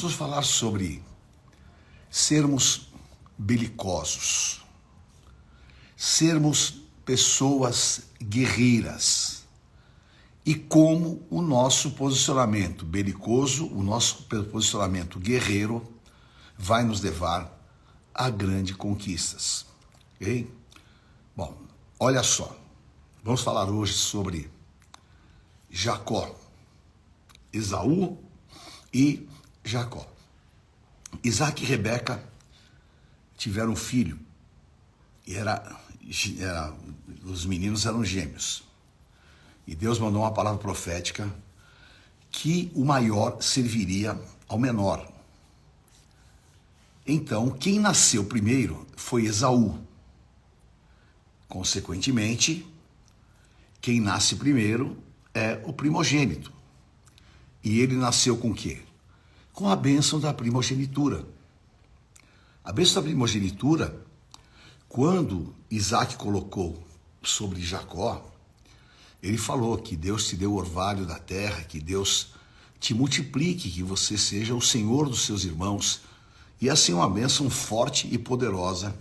Nós vamos falar sobre sermos belicosos, sermos pessoas guerreiras e como o nosso posicionamento belicoso, o nosso posicionamento guerreiro vai nos levar a grandes conquistas, ok? Bom, olha só, vamos falar hoje sobre Jacó, Esaú e Jacó. Isaac e Rebeca tiveram um filho e os meninos eram gêmeos. E Deus mandou uma palavra profética que o maior serviria ao menor. Então, quem nasceu primeiro foi Esaú. Consequentemente, quem nasce primeiro é o primogênito. E ele nasceu com o quê? Com a bênção da primogenitura. A bênção da primogenitura, quando Isaac colocou sobre Jacó, ele falou que Deus te deu o orvalho da terra, que Deus te multiplique, que você seja o senhor dos seus irmãos, e assim uma bênção forte e poderosa,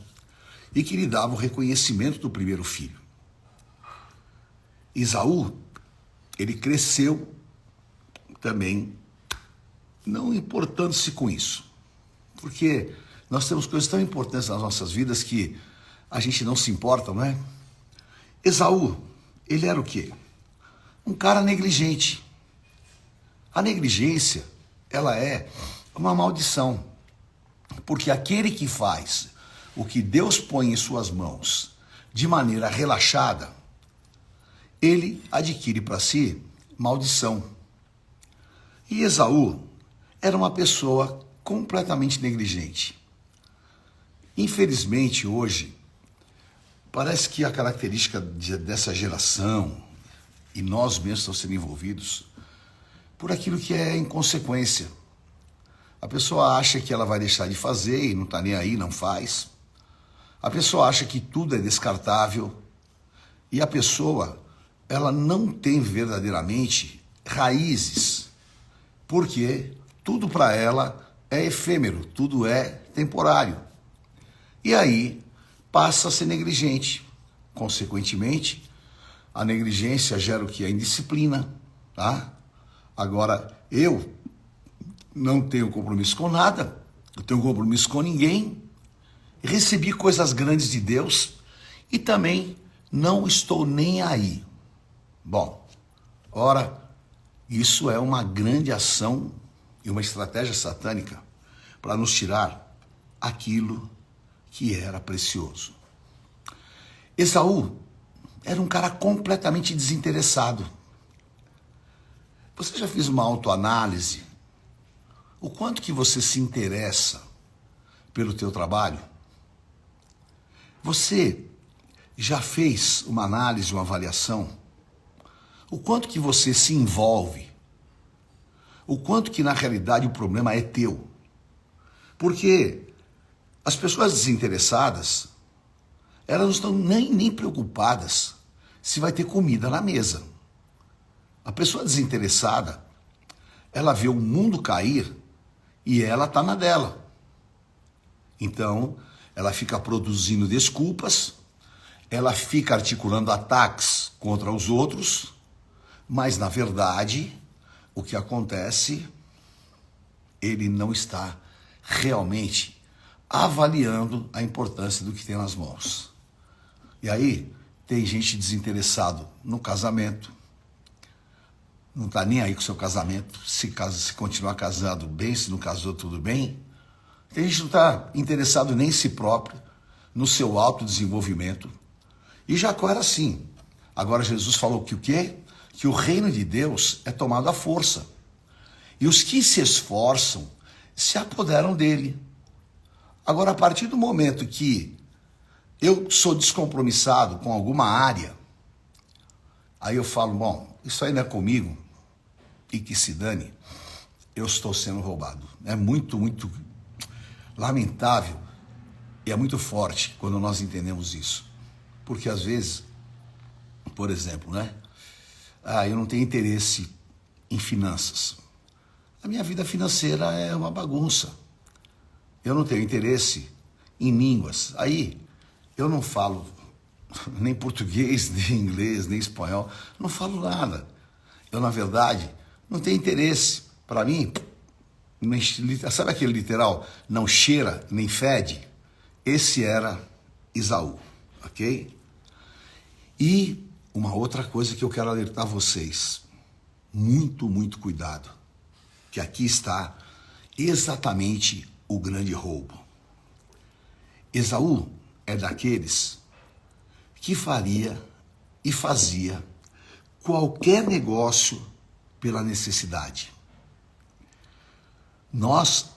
e que lhe dava o reconhecimento do primeiro filho. Esaú, ele cresceu também não importando-se com isso, porque nós temos coisas tão importantes nas nossas vidas que a gente não se importa, não é? Esaú, ele era o quê? Um cara negligente. A negligência, ela é uma maldição, porque aquele que faz o que Deus põe em suas mãos de maneira relaxada, ele adquire para si maldição. E Esaú era uma pessoa completamente negligente. Infelizmente, hoje, parece que a característica dessa geração, e nós mesmos estamos sendo envolvidos, por aquilo que é inconsequência. A pessoa acha que ela vai deixar de fazer e não está nem aí, não faz. A pessoa acha que tudo é descartável. E a pessoa, ela não tem verdadeiramente raízes, porque tudo para ela é efêmero, tudo é temporário. E aí passa a ser negligente. Consequentemente, a negligência gera o que? A indisciplina, tá? Agora, eu não tenho compromisso com nada, eu tenho compromisso com ninguém, recebi coisas grandes de Deus e também não estou nem aí. Bom, ora, isso é uma grande ação e uma estratégia satânica para nos tirar aquilo que era precioso. Esaú era um cara completamente desinteressado. Você já fez uma autoanálise? O quanto que você se interessa pelo teu trabalho? Você já fez uma análise, uma avaliação? O quanto que você se envolve? O quanto que na realidade o problema é teu? Porque as pessoas desinteressadas, elas não estão nem preocupadas se vai ter comida na mesa. A pessoa desinteressada, ela vê o mundo cair e ela está na dela. Então, ela fica produzindo desculpas, ela fica articulando ataques contra os outros, mas na verdade, o que acontece, ele não está realmente avaliando a importância do que tem nas mãos. E aí, tem gente desinteressado no casamento, não está nem aí com o seu casamento, se continuar casado bem, se não casou tudo bem. Tem gente que não está interessado nem em si próprio, no seu autodesenvolvimento. E Jacó era assim. Agora Jesus falou que o quê? Que o reino de Deus é tomado à força. E os que se esforçam se apoderam dele. Agora, a partir do momento que eu sou descompromissado com alguma área, aí eu falo, bom, isso aí não é comigo, e que se dane, eu estou sendo roubado. É muito lamentável e é muito forte quando nós entendemos isso. Porque às vezes, por exemplo, né? Eu não tenho interesse em finanças. a minha vida financeira é uma bagunça. Eu não tenho interesse em línguas. Aí, eu não falo nem português, nem inglês, nem espanhol. Não falo nada. Eu, na verdade, não tenho interesse. Para mim, sabe aquele literal? Não cheira nem fede? Esse era Esaú, ok? E uma outra coisa que eu quero alertar vocês. Muito, muito cuidado. Que aqui está exatamente o grande roubo. Esaú é daqueles que faria e fazia qualquer negócio pela necessidade. Nós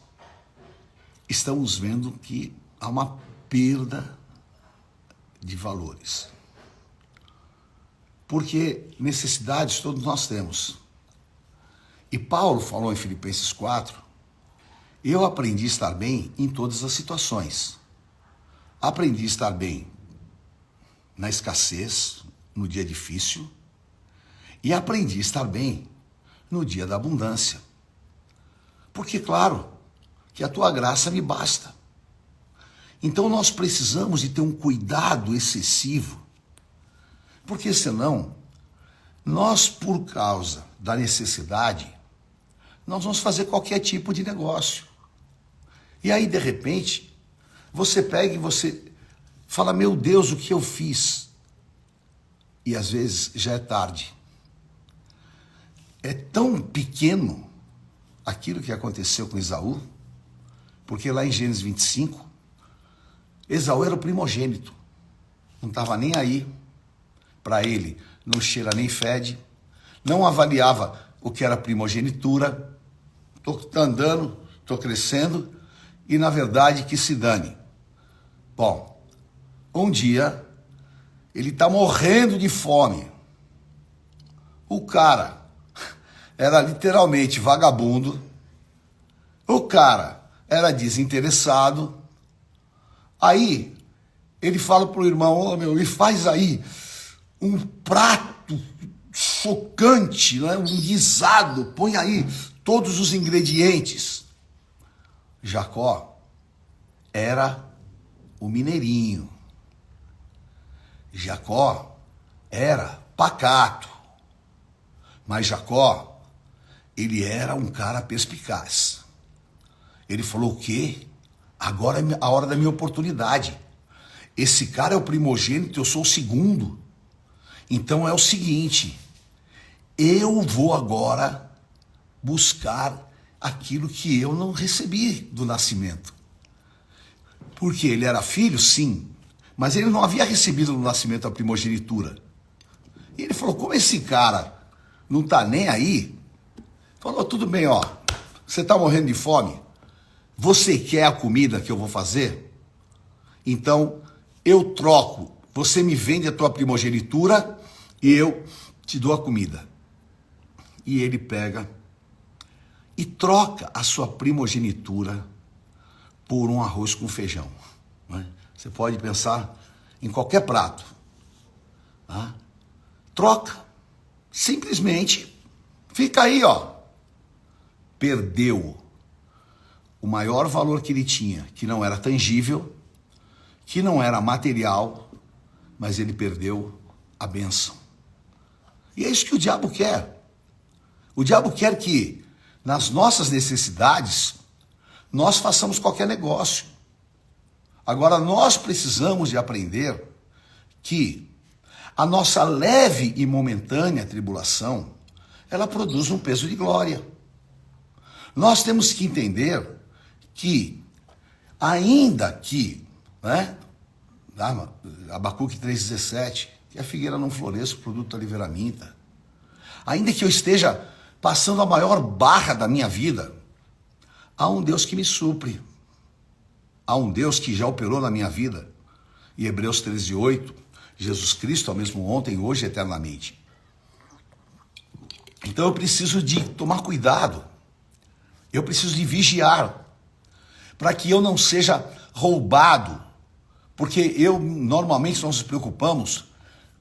estamos vendo que há uma perda de valores. Porque necessidades todos nós temos. E Paulo falou em Filipenses 4, eu aprendi a estar bem em todas as situações. Aprendi a estar bem na escassez, no dia difícil, e aprendi a estar bem no dia da abundância. Porque, claro, que a tua graça me basta. Então nós precisamos de ter um cuidado excessivo, porque senão, nós, por causa da necessidade, nós vamos fazer qualquer tipo de negócio. E aí, de repente, você pega e você fala, meu Deus, o que eu fiz? E às vezes já é tarde. É tão pequeno aquilo que aconteceu com Esaú, porque lá em Gênesis 25, Esaú era o primogênito. Não estava nem aí. Para ele, não cheira nem fede. Não avaliava o que era primogenitura. Estou andando, estou crescendo, e na verdade que se dane. Bom, um dia, ele está morrendo de fome. O cara era literalmente vagabundo. O cara era desinteressado. Aí, ele fala pro irmão, ô meu, me faz aí um prato chocante, né? Um guisado, põe aí todos os ingredientes. Jacó era o mineirinho. Jacó era pacato. Mas Jacó, ele era um cara perspicaz. Ele falou o quê? Agora é a hora da minha oportunidade. Esse cara é o primogênito, eu sou o segundo. Então é o seguinte, eu vou agora buscar aquilo que eu não recebi do nascimento. Porque ele era filho, sim, mas ele não havia recebido no nascimento a primogenitura. E ele falou, como esse cara não tá nem aí, falou, tudo bem, ó, você tá morrendo de fome, você quer a comida que eu vou fazer? Então, eu troco, você me vende a tua primogenitura e eu te dou a comida. E ele pega e troca a sua primogenitura por um arroz com feijão. Né? Você pode pensar em qualquer prato. Tá? Troca. Simplesmente fica aí, ó. Perdeu o maior valor que ele tinha, que não era tangível, que não era material, mas ele perdeu a bênção. E é isso que o diabo quer. O diabo quer que, nas nossas necessidades, nós façamos qualquer negócio. Agora, nós precisamos de aprender que a nossa leve e momentânea tribulação, ela produz um peso de glória. Nós temos que entender que, ainda que, né, Abacuque 3,17, que a figueira não floresça, o produto da oliveira minta, ainda que eu esteja passando a maior barra da minha vida, há um Deus que me supre. Há um Deus que já operou na minha vida. E Hebreus 13:8, Jesus Cristo é o mesmo ontem, hoje e eternamente. Então eu preciso de tomar cuidado. Eu preciso de vigiar. Para que eu não seja roubado. Porque normalmente nós nos preocupamos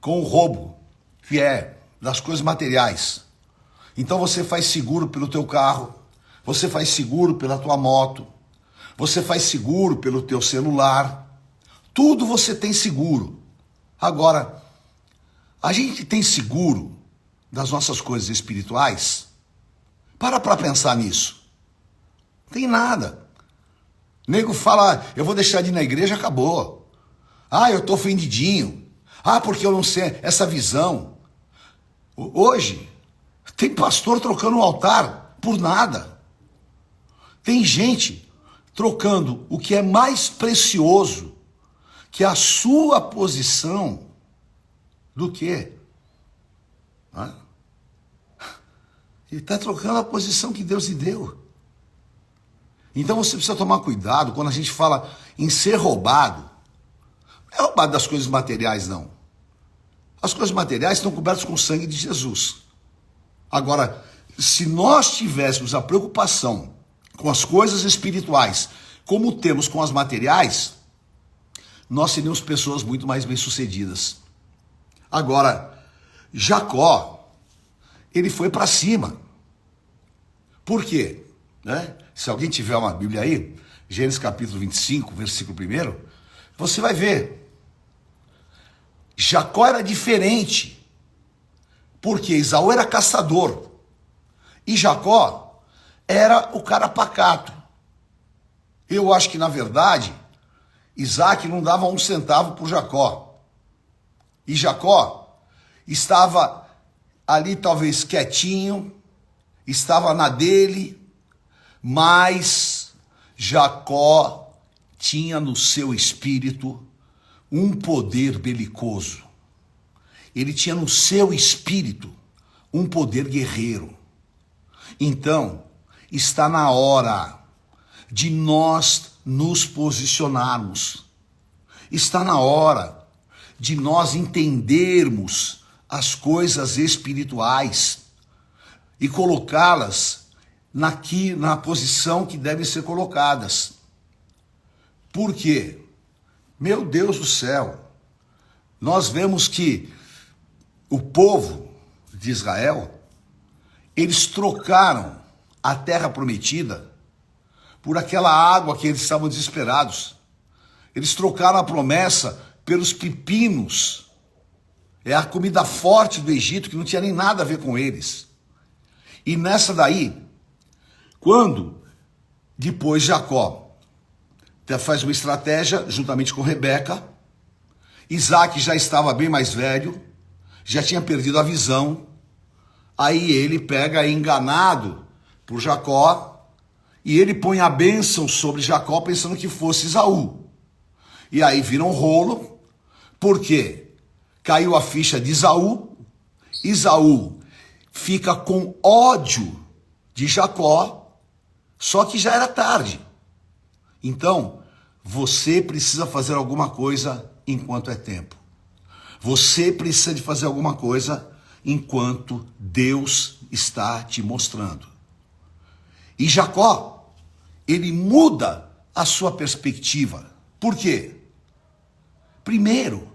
com o roubo, que é das coisas materiais. Então você faz seguro pelo teu carro, você faz seguro pela tua moto, você faz seguro pelo teu celular, tudo você tem seguro. Agora, a gente tem seguro das nossas coisas espirituais? Para pensar nisso. Tem nada. O nego fala, eu vou deixar de ir na igreja, acabou. Ah, eu tô ofendidinho. Ah, porque eu não sei essa visão. Hoje, tem pastor trocando o altar por nada. Tem gente trocando o que é mais precioso, que é a sua posição, do quê? Ele está trocando a posição que Deus lhe deu. Então você precisa tomar cuidado quando a gente fala em ser roubado. Não é roubado das coisas materiais, não. As coisas materiais estão cobertas com o sangue de Jesus. Agora, se nós tivéssemos a preocupação com as coisas espirituais, como temos com as materiais, nós seríamos pessoas muito mais bem-sucedidas. Agora, Jacó, ele foi para cima. Por quê? Se alguém tiver uma Bíblia aí, Gênesis capítulo 25, versículo 1, você vai ver. Jacó era diferente, porque Esaú era caçador, e Jacó era o cara pacato. Eu acho que, na verdade, Isaac não dava 1 centavo por Jacó. E Jacó estava ali talvez quietinho, estava na dele, mas Jacó tinha no seu espírito um poder belicoso. Ele tinha no seu espírito um poder guerreiro. Então, está na hora de nós nos posicionarmos. Está na hora de nós entendermos as coisas espirituais e colocá-las na posição que devem ser colocadas. Por quê? Meu Deus do céu, nós vemos que o povo de Israel, eles trocaram a terra prometida por aquela água que eles estavam desesperados. Eles trocaram a promessa pelos pepinos. É a comida forte do Egito, que não tinha nem nada a ver com eles. E nessa daí, quando depois Jacó faz uma estratégia juntamente com Rebeca, Isaac já estava bem mais velho, já tinha perdido a visão, aí ele pega enganado por Jacó, e ele põe a bênção sobre Jacó pensando que fosse Esaú. E aí vira um rolo, porque caiu a ficha de Esaú, Esaú fica com ódio de Jacó, só que já era tarde. Então, você precisa fazer alguma coisa enquanto é tempo. Você precisa de fazer alguma coisa enquanto Deus está te mostrando. E Jacó, ele muda a sua perspectiva. Por quê? Primeiro,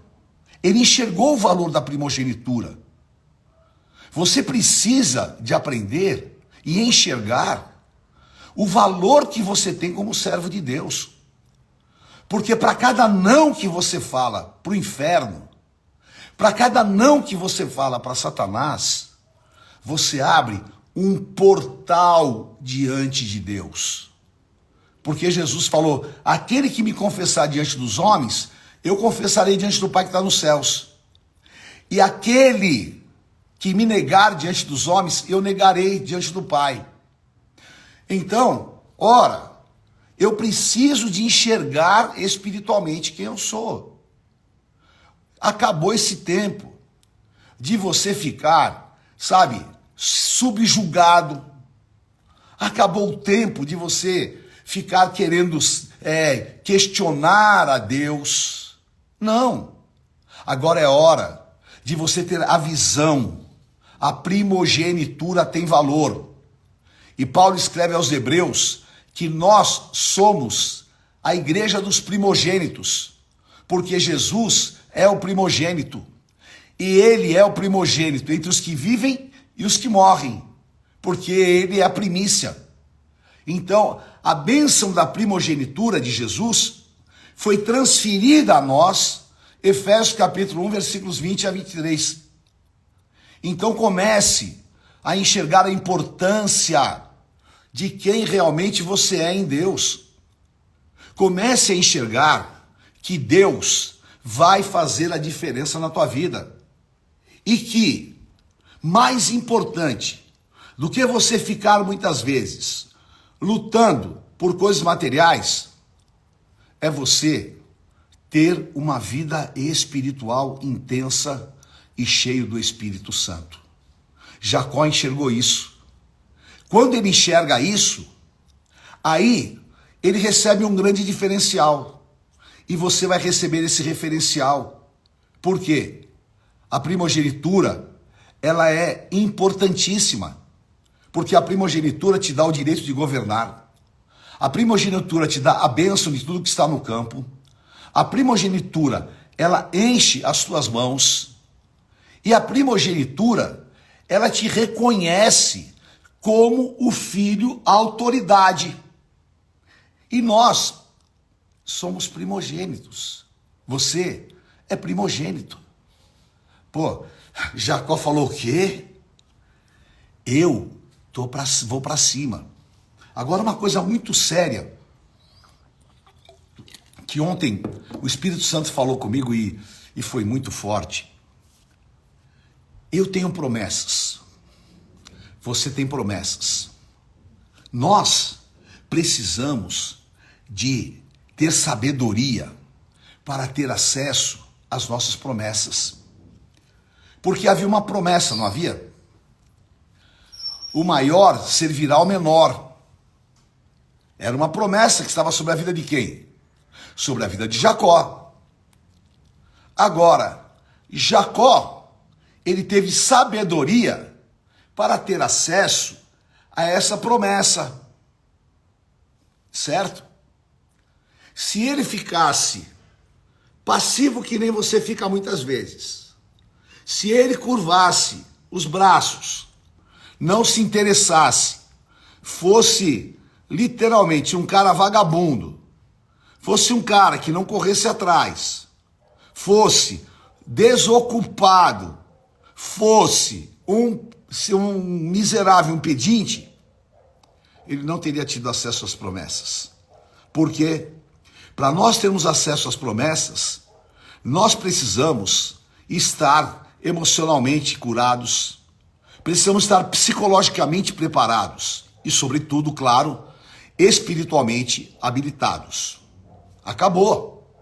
ele enxergou o valor da primogenitura. Você precisa de aprender e enxergar o valor que você tem como servo de Deus. Porque para cada não que você fala para o inferno, para cada não que você fala para Satanás, você abre um portal diante de Deus. Porque Jesus falou, aquele que me confessar diante dos homens, eu confessarei diante do Pai que está nos céus. E aquele que me negar diante dos homens, eu negarei diante do Pai. Então, ora, eu preciso de enxergar espiritualmente quem eu sou. Acabou esse tempo de você ficar, sabe, subjugado. Acabou o tempo de você ficar querendo questionar a Deus. Não. Agora é hora de você ter a visão. A primogenitura tem valor. E Paulo escreve aos Hebreus que nós somos a igreja dos primogênitos, porque Jesus é o primogênito. E ele é o primogênito entre os que vivem e os que morrem, porque ele é a primícia. Então, a bênção da primogenitura de Jesus foi transferida a nós, Efésios capítulo 1, versículos 20 a 23. Então comece a enxergar a importância de quem realmente você é em Deus. Comece a enxergar que Deus vai fazer a diferença na tua vida. E que, mais importante do que você ficar muitas vezes lutando por coisas materiais, é você ter uma vida espiritual intensa e cheio do Espírito Santo. Jacó enxergou isso. Quando ele enxerga isso, aí ele recebe um grande diferencial. E você vai receber esse referencial. Por quê? A primogenitura, ela é importantíssima. Porque a primogenitura te dá o direito de governar. A primogenitura te dá a bênção de tudo que está no campo. A primogenitura, ela enche as tuas mãos. E a primogenitura, ela te reconhece como o filho autoridade. E nós somos primogênitos. Você é primogênito. Pô, Jacó falou o quê? Eu vou para cima. Agora uma coisa muito séria, que ontem o Espírito Santo falou comigo e foi muito forte. Eu tenho promessas. Você tem promessas. Nós precisamos de ter sabedoria para ter acesso às nossas promessas. Porque havia uma promessa, não havia? O maior servirá ao menor. Era uma promessa que estava sobre a vida de quem? Sobre a vida de Jacó. Agora, Jacó, ele teve sabedoria para ter acesso a essa promessa. Certo? Se ele ficasse passivo que nem você fica muitas vezes, se ele curvasse os braços, não se interessasse, fosse literalmente um cara vagabundo, fosse um cara que não corresse atrás, fosse desocupado, fosse um miserável, um pedinte, ele não teria tido acesso às promessas. Por quê? Para nós termos acesso às promessas, nós precisamos estar emocionalmente curados, precisamos estar psicologicamente preparados e, sobretudo, claro, espiritualmente habilitados. Acabou.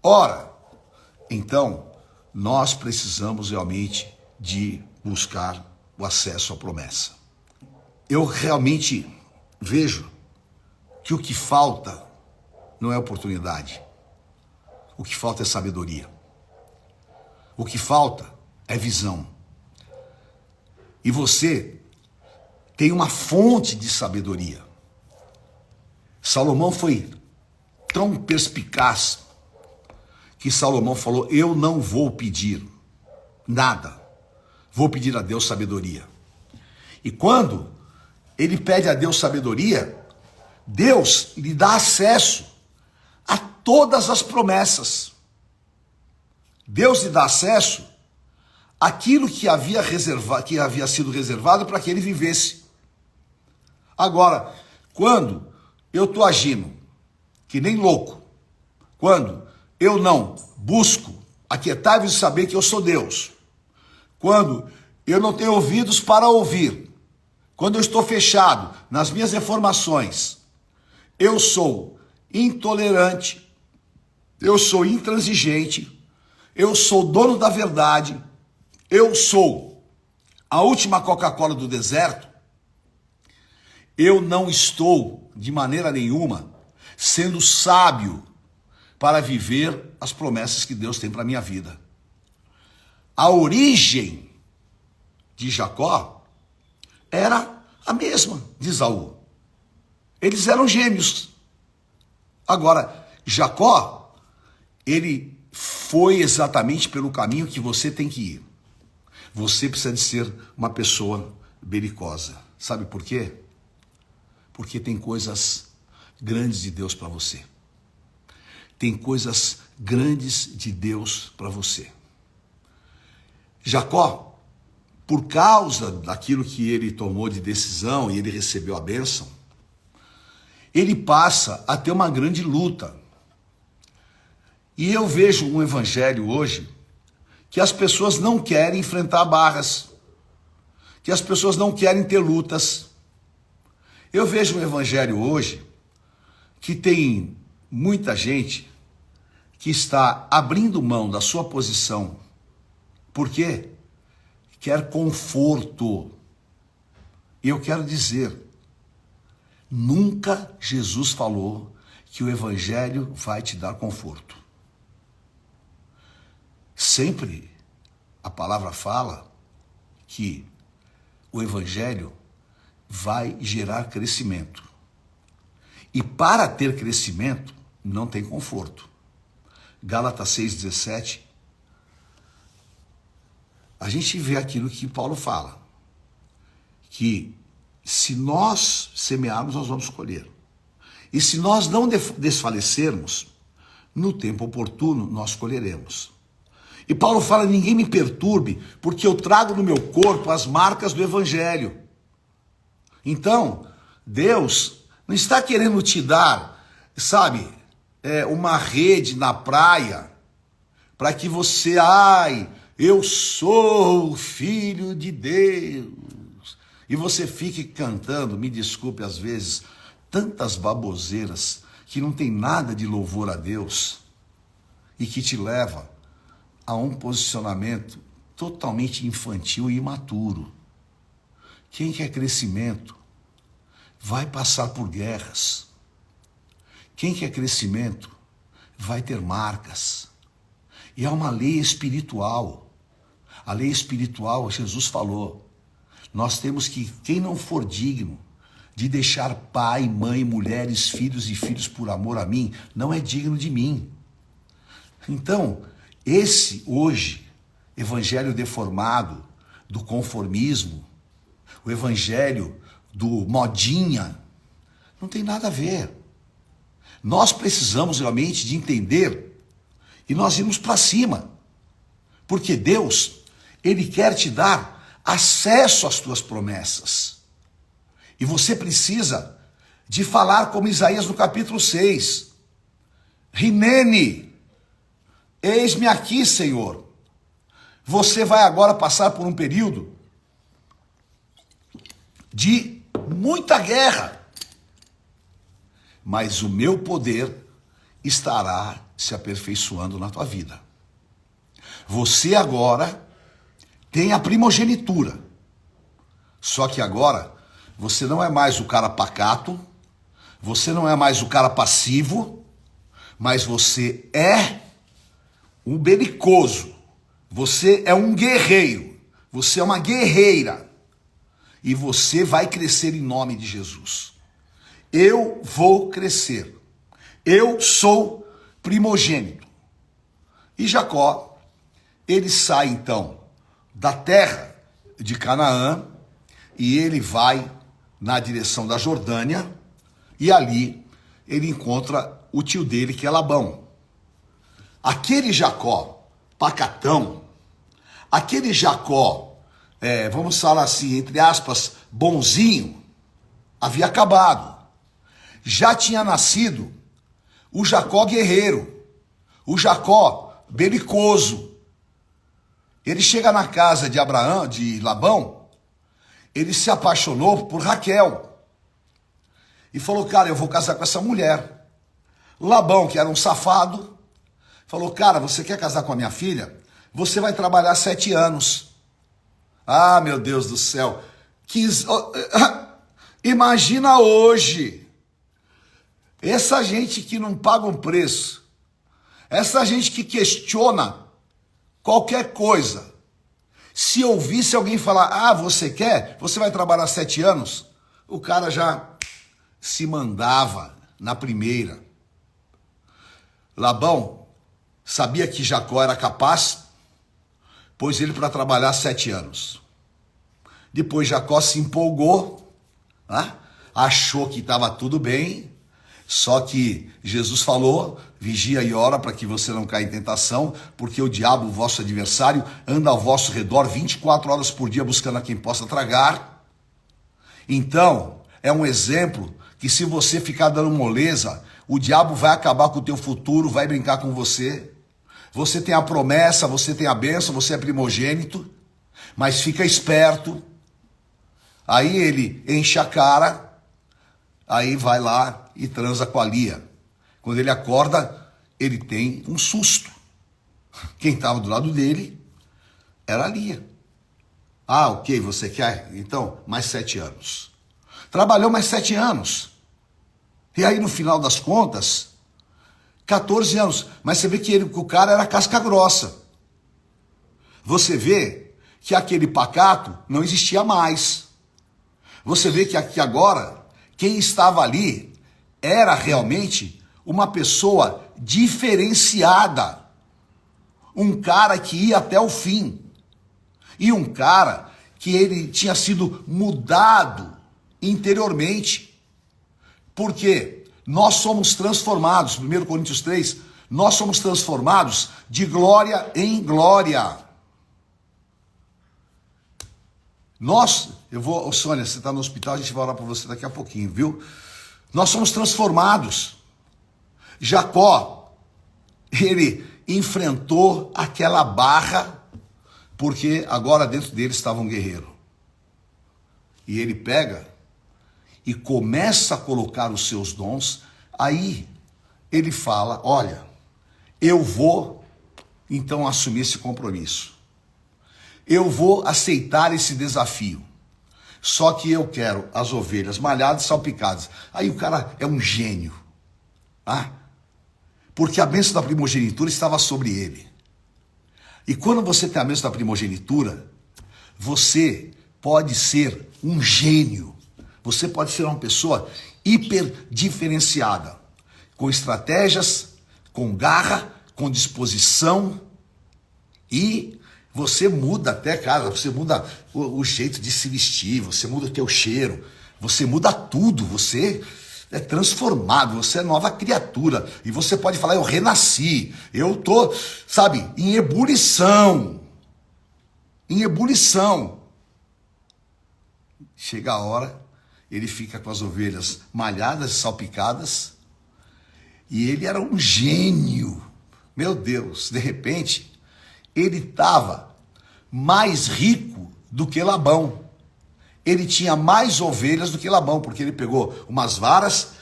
Ora, então, nós precisamos realmente de buscar o acesso à promessa. Eu realmente vejo que o que falta não é oportunidade. O que falta é sabedoria. O que falta é visão. E você tem uma fonte de sabedoria. Salomão foi tão perspicaz que Salomão falou: eu não vou pedir nada, vou pedir a Deus sabedoria. E quando ele pede a Deus sabedoria, Deus lhe dá acesso a todas as promessas. Deus lhe dá acesso àquilo que havia sido reservado para que ele vivesse. Agora, quando eu estou agindo que nem louco, quando eu não busco aquietar-vos e saber que eu sou Deus, quando eu não tenho ouvidos para ouvir, quando eu estou fechado nas minhas informações, eu sou intolerante, eu sou intransigente, eu sou dono da verdade, eu sou a última Coca-Cola do deserto, eu não estou, de maneira nenhuma, sendo sábio para viver as promessas que Deus tem para a minha vida. A origem de Jacó era a mesma de Esaú. Eles eram gêmeos. Agora, Jacó, ele foi exatamente pelo caminho que você tem que ir. Você precisa de ser uma pessoa belicosa. Sabe por quê? Porque tem coisas grandes de Deus para você. Tem coisas grandes de Deus para você. Jacó, por causa daquilo que ele tomou de decisão e ele recebeu a bênção, ele passa a ter uma grande luta. E eu vejo um evangelho hoje que as pessoas não querem enfrentar barras, que as pessoas não querem ter lutas. Eu vejo um evangelho hoje que tem muita gente que está abrindo mão da sua posição. Por quê? Quer conforto. E eu quero dizer, nunca Jesus falou que o evangelho vai te dar conforto. Sempre a palavra fala que o evangelho vai gerar crescimento. E para ter crescimento, não tem conforto. Gálatas 6,17, a gente vê aquilo que Paulo fala, que se nós semearmos, nós vamos colher. E se nós não desfalecermos, no tempo oportuno, nós colheremos. E Paulo fala, ninguém me perturbe, porque eu trago no meu corpo as marcas do evangelho. Então, Deus não está querendo te dar, sabe, uma rede na praia, para que você, eu sou filho de Deus. E você fique cantando, me desculpe às vezes, tantas baboseiras que não tem nada de louvor a Deus e que te leva a um posicionamento totalmente infantil e imaturo. Quem quer crescimento vai passar por guerras. Quem quer crescimento vai ter marcas. E há uma lei espiritual. A lei espiritual, Jesus falou, nós temos que, quem não for digno de deixar pai, mãe, mulheres, filhos e filhos por amor a mim, não é digno de mim. Então, esse hoje, evangelho deformado do conformismo, o evangelho do modinha, não tem nada a ver. Nós precisamos realmente de entender e nós irmos para cima. Porque Deus, Ele quer te dar acesso às tuas promessas. E você precisa de falar como Isaías no capítulo 6. Rinene, eis-me aqui, Senhor. Você vai agora passar por um período de muita guerra. Mas o meu poder estará se aperfeiçoando na tua vida. Você agora tem a primogenitura. Só que agora você não é mais o cara pacato, você não é mais o cara passivo, mas você é um belicoso. Você é um guerreiro. Você é uma guerreira. E você vai crescer em nome de Jesus. Eu vou crescer. Eu sou primogênito. E Jacó, ele sai então da terra de Canaã e ele vai na direção da Jordânia e ali ele encontra o tio dele, que é Labão. Aquele Jacó pacatão, aquele Jacó, vamos falar assim, entre aspas, bonzinho, havia acabado. Já tinha nascido o Jacó guerreiro, o Jacó belicoso. Ele chega na casa de Abraão, de Labão, ele se apaixonou por Raquel. E falou, cara, eu vou casar com essa mulher. Labão, que era um safado, falou, cara, você quer casar com a minha filha? Você vai trabalhar 7 anos. Ah, meu Deus do céu. Imagina hoje. Essa gente que não paga um preço. Essa gente que questiona qualquer coisa. Se ouvisse alguém falar, você quer? Você vai trabalhar 7 anos? O cara já se mandava na primeira. Labão sabia que Jacó era capaz, pôs ele para trabalhar 7 anos. Depois Jacó se empolgou, achou que estava tudo bem, só que Jesus falou, vigia e ora para que você não caia em tentação, porque o diabo, o vosso adversário, anda ao vosso redor 24 horas por dia buscando a quem possa tragar. Então, é um exemplo que se você ficar dando moleza, o diabo vai acabar com o teu futuro, vai brincar com você. Você tem a promessa, você tem a bênção, você é primogênito, mas fica esperto. Aí ele enche a cara, aí vai lá e transa com a Lia. Quando ele acorda, ele tem um susto. Quem estava do lado dele era a Lia. Ah, ok, você quer? Então, mais 7 anos. Trabalhou mais 7 anos. E aí, no final das contas, 14 anos. Mas você vê que o cara era casca grossa. Você vê que aquele pacato não existia mais. Você vê que aqui agora, quem estava ali era realmente uma pessoa diferenciada. Um cara que ia até o fim. E um cara que ele tinha sido mudado interiormente. Porque nós somos transformados, 1 Coríntios 3, nós somos transformados de glória em glória. Sônia, você está no hospital, a gente vai orar por você daqui a pouquinho, viu? Nós somos transformados. Jacó, ele enfrentou aquela barra, porque agora dentro dele estava um guerreiro. E ele pega e começa a colocar os seus dons, aí ele fala, olha, eu vou então assumir esse compromisso. Eu vou aceitar esse desafio. Só que eu quero as ovelhas malhadas e salpicadas. Aí o cara é um gênio. Ah, porque a bênção da primogenitura estava sobre ele. E quando você tem a bênção da primogenitura, você pode ser um gênio. Você pode ser uma pessoa hiper diferenciada, com estratégias, com garra, com disposição, e você muda até, cara, você muda o jeito de se vestir, você muda o teu cheiro, você muda tudo, você é transformado, você é nova criatura, e você pode falar, eu renasci, eu tô, sabe, em ebulição. Chega a hora, ele fica com as ovelhas malhadas e salpicadas, e ele era um gênio. Meu Deus, de repente, ele estava mais rico do que Labão. Ele tinha mais ovelhas do que Labão, porque ele pegou umas varas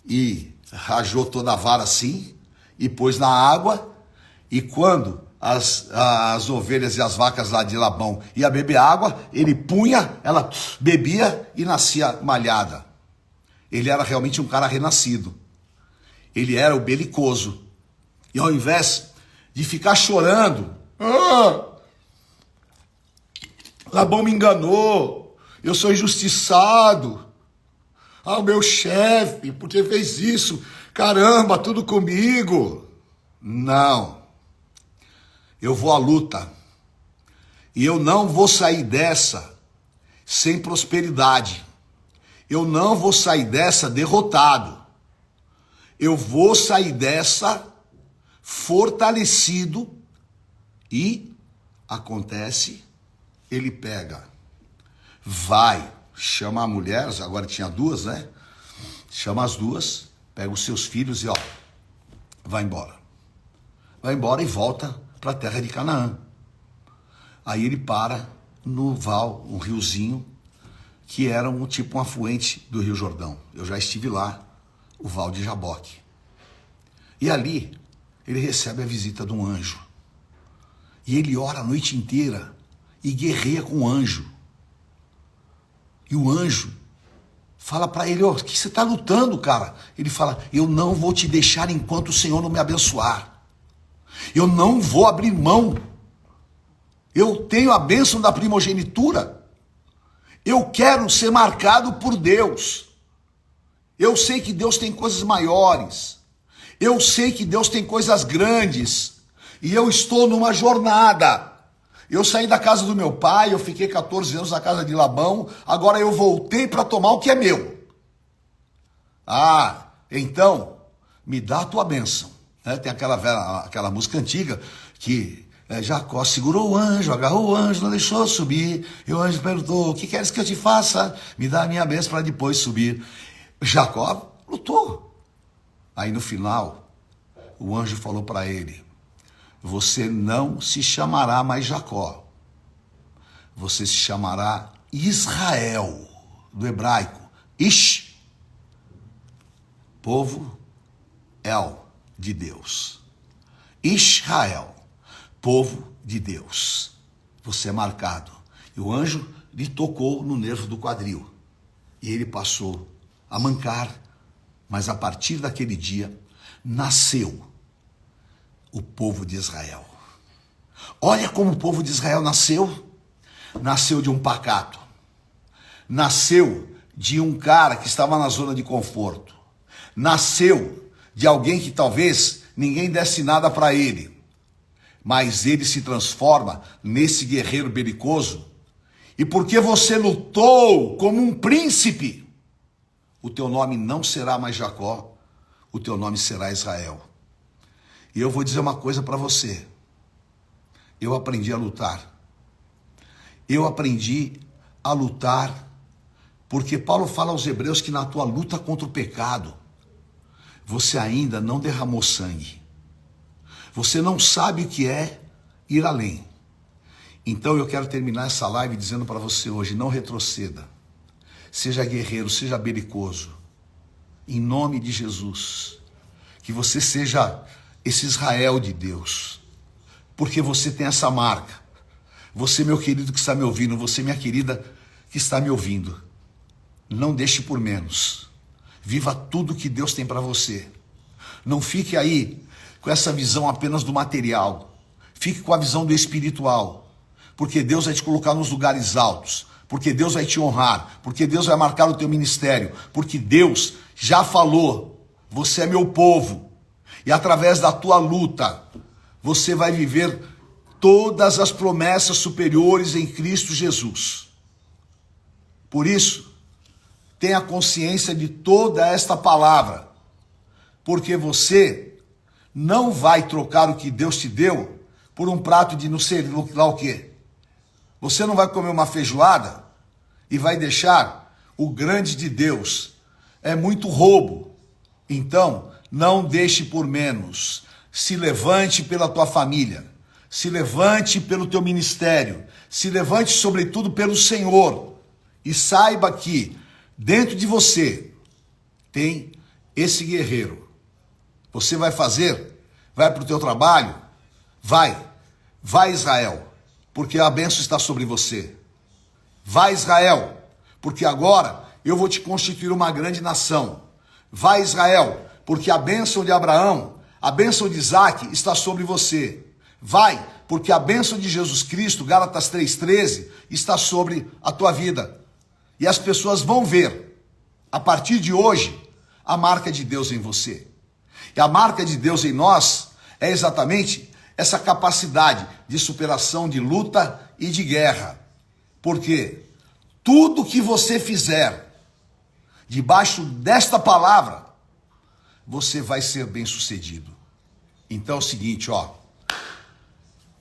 e rajou toda a vara assim, e pôs na água, e quando as ovelhas e as vacas lá de Labão iam beber água, ele punha, ela bebia e nascia malhada. Ele era realmente um cara renascido. Ele era o belicoso. E ao invés de ficar chorando, Labão me enganou, eu sou injustiçado, o meu chefe, porque fez isso, caramba, tudo comigo. Não. Eu vou à luta, e eu não vou sair dessa sem prosperidade, eu não vou sair dessa derrotado, eu vou sair dessa fortalecido. E acontece, ele pega, vai, chama a mulher, agora tinha 2, né? Chama as 2, pega os seus filhos e vai embora. Vai embora e volta para a terra de Canaã. Aí ele para no Val, um riozinho, que era tipo um afluente do Rio Jordão. Eu já estive lá, o Val de Jaboque. E ali, ele recebe a visita de um anjo. E ele ora a noite inteira e guerreia com o anjo. E o anjo fala para ele, o que você está lutando, cara? Ele fala, eu não vou te deixar enquanto o Senhor não me abençoar. Eu não vou abrir mão. Eu tenho a bênção da primogenitura. Eu quero ser marcado por Deus. Eu sei que Deus tem coisas maiores. Eu sei que Deus tem coisas grandes. E eu estou numa jornada. Eu saí da casa do meu pai, eu fiquei 14 anos na casa de Labão. Agora eu voltei para tomar o que é meu. Ah, então, me dá a tua bênção. Tem aquela música antiga que Jacó segurou o anjo, agarrou o anjo, não deixou subir. E o anjo perguntou, o que queres que eu te faça? Me dá a minha bênção para depois subir. Jacó lutou. Aí no final, o anjo falou para ele, você não se chamará mais Jacó. Você se chamará Israel, do hebraico. Ish, povo, El, de Deus. Israel, povo de Deus. Você é marcado. E o anjo lhe tocou no nervo do quadril. E ele passou a mancar. Mas a partir daquele dia, nasceu o povo de Israel. Olha como o povo de Israel nasceu. Nasceu de um pacato. Nasceu de um cara que estava na zona de conforto. Nasceu de alguém que talvez ninguém desse nada para ele. Mas ele se transforma nesse guerreiro belicoso. E porque você lutou como um príncipe, o teu nome não será mais Jacó, o teu nome será Israel. E eu vou dizer uma coisa para você. Eu aprendi a lutar. Eu aprendi a lutar porque Paulo fala aos hebreus que na tua luta contra o pecado, você ainda não derramou sangue. Você não sabe o que é ir além. Então eu quero terminar essa live dizendo para você hoje, não retroceda. Seja guerreiro, seja belicoso. Em nome de Jesus. Que você seja esse Israel de Deus. Porque você tem essa marca. Você, meu querido que está me ouvindo, você, minha querida que está me ouvindo. Não deixe por menos. Viva tudo que Deus tem para você. Não fique aí com essa visão apenas do material. Fique com a visão do espiritual. Porque Deus vai te colocar nos lugares altos. Porque Deus vai te honrar. Porque Deus vai marcar o teu ministério. Porque Deus já falou. Você é meu povo. E através da tua luta, você vai viver todas as promessas superiores em Cristo Jesus. Por isso, tenha consciência de toda esta palavra. Porque você não vai trocar o que Deus te deu por um prato de não sei lá o quê. Você não vai comer uma feijoada e vai deixar o grande de Deus. É muito roubo. Então, não deixe por menos. Se levante pela tua família. Se levante pelo teu ministério. Se levante, sobretudo, pelo Senhor. E saiba que dentro de você tem esse guerreiro. Você vai fazer, vai para o teu trabalho, vai Israel, porque a bênção está sobre você. Vai Israel, porque agora eu vou te constituir uma grande nação. Vai Israel, porque a bênção de Abraão, a bênção de Isaac está sobre você. Vai, porque a bênção de Jesus Cristo, Gálatas 3,13, está sobre a tua vida. E as pessoas vão ver, a partir de hoje, a marca de Deus em você. E a marca de Deus em nós é exatamente essa capacidade de superação, de luta e de guerra. Porque tudo que você fizer debaixo desta palavra, você vai ser bem sucedido. Então é o seguinte,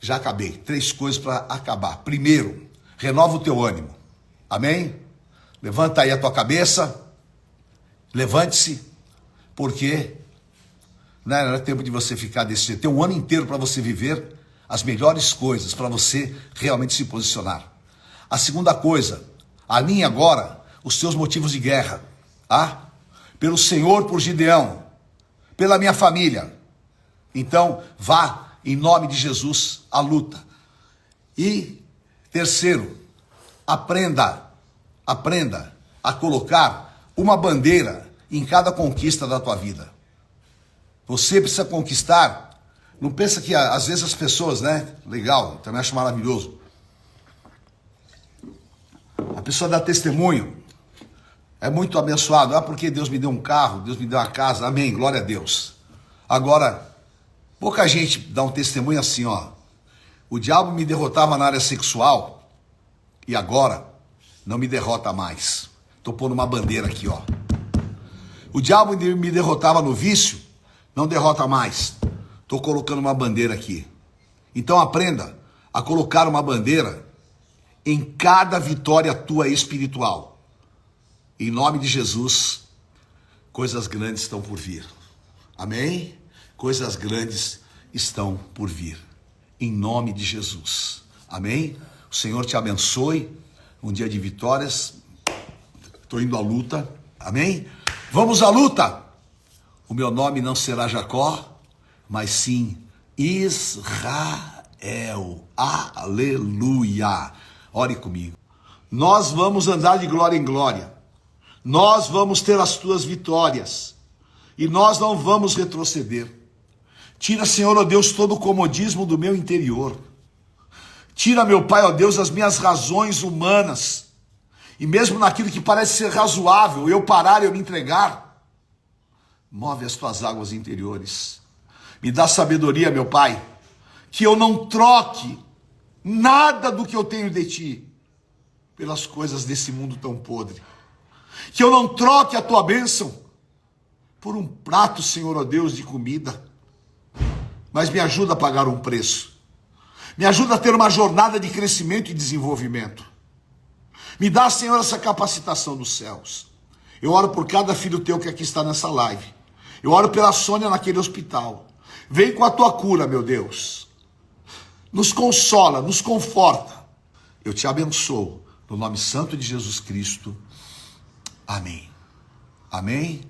já acabei. 3 coisas para acabar. Primeiro, renova o teu ânimo. Amém? Levanta aí a tua cabeça. Levante-se, porque não é tempo de você ficar desse jeito. Tem um ano inteiro para você viver as melhores coisas, para você realmente se posicionar. A segunda coisa, alinhe agora os seus motivos de guerra. Pelo Senhor, por Gideão, pela minha família. Então, vá, em nome de Jesus, à luta. E, terceiro, aprenda a colocar uma bandeira em cada conquista da tua vida. Você precisa conquistar. Não pensa que às vezes as pessoas, legal, também acho maravilhoso. A pessoa dá testemunho. É muito abençoado. Porque Deus me deu um carro, Deus me deu uma casa. Amém, glória a Deus. Agora, pouca gente dá um testemunho assim, O diabo me derrotava na área sexual e agora não me derrota mais. Estou pondo uma bandeira aqui, O diabo me derrotava no vício, não derrota mais. Estou colocando uma bandeira aqui. Então aprenda a colocar uma bandeira em cada vitória tua espiritual. Em nome de Jesus, coisas grandes estão por vir. Amém? Coisas grandes estão por vir. Em nome de Jesus. Amém? O Senhor te abençoe. Um dia de vitórias. Estou indo à luta. Amém? Vamos à luta. O meu nome não será Jacó, mas sim Israel. Aleluia. Ore comigo. Nós vamos andar de glória em glória. Nós vamos ter as tuas vitórias. E nós não vamos retroceder. Tira, Senhor, ó Deus, todo o comodismo do meu interior. Tira, meu Pai, ó Deus, as minhas razões humanas. E mesmo naquilo que parece ser razoável, eu parar e eu me entregar. Move as tuas águas interiores. Me dá sabedoria, meu Pai, que eu não troque nada do que eu tenho de Ti pelas coisas desse mundo tão podre. Que eu não troque a Tua bênção por um prato, Senhor, ó Deus, de comida. Mas me ajuda a pagar um preço. Me ajuda a ter uma jornada de crescimento e desenvolvimento. Me dá, Senhor, essa capacitação dos céus. Eu oro por cada filho teu que aqui está nessa live. Eu oro pela Sônia naquele hospital. Vem com a tua cura, meu Deus. Nos consola, nos conforta. Eu te abençoo. No nome santo de Jesus Cristo. Amém. Amém.